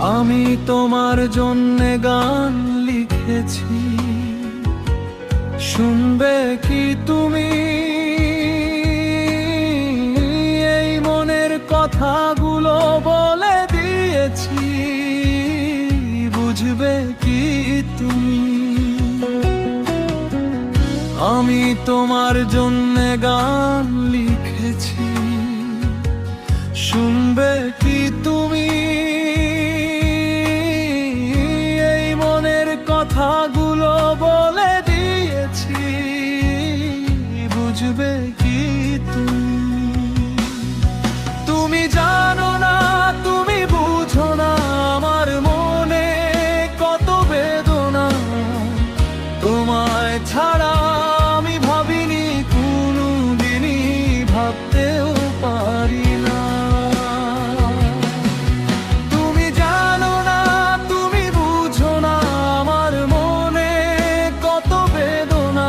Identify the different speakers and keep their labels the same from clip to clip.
Speaker 1: আমি তোমার জন্যে গান লিখেছি, শুনবে কি তুমি? এই মনের কথাগুলো বলে দিয়েছি, বুঝবে কি তুমি? আমি তোমার জন্যে গান লিখেছি, শুনবে কি তুমি? এই মনের কথাগুলো বলে দিয়েছি, বুঝবে কি তুমি? তুমি জানো না, তুমি বুঝো না আমার মনে কত বেদনা। তোমায় ছাড়া আমি ভাবিনি, কোনোদিনই ভাবতেও পারি না। তুমি জানো না, তুমি বুঝো না আমার মনে কত বেদনা।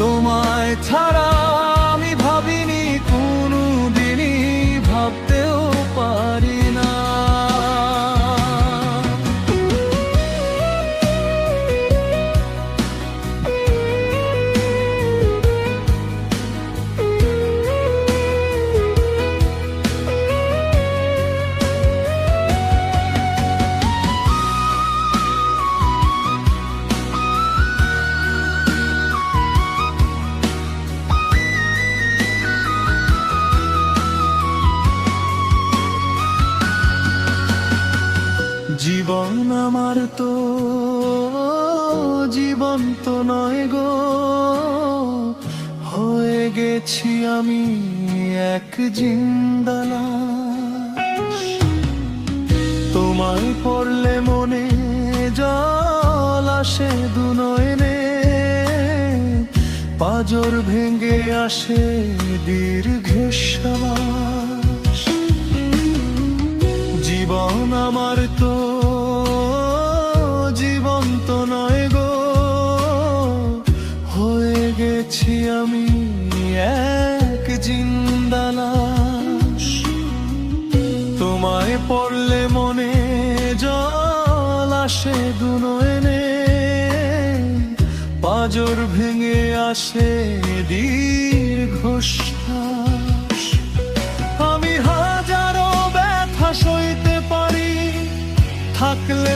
Speaker 1: তোমায় ছাড়া আমি ভাবিনি, কোনোদিনই ভাবতেও পারি না। জীবন আমার তো জীবন তো নয় গো, হয়ে গেছি আমি এক জিন্দা লাশ। তোমায় পড়লে মনে জল আসে দু নয়নে, পাঁজর ভেঙে আসে দীর্ঘশ্বাস। জীবন আমার তো জীবন তো নয় গো, হয়ে গেছি আমি এক জিন্দা লাশ। তোমায় পড়লে মনে জল আসে দু নয়নে, পাঁজর ভেঙে আসে দীর্ঘশ্বাস। আমি হাজারো ব্যথা সইতে পারি, থাকলে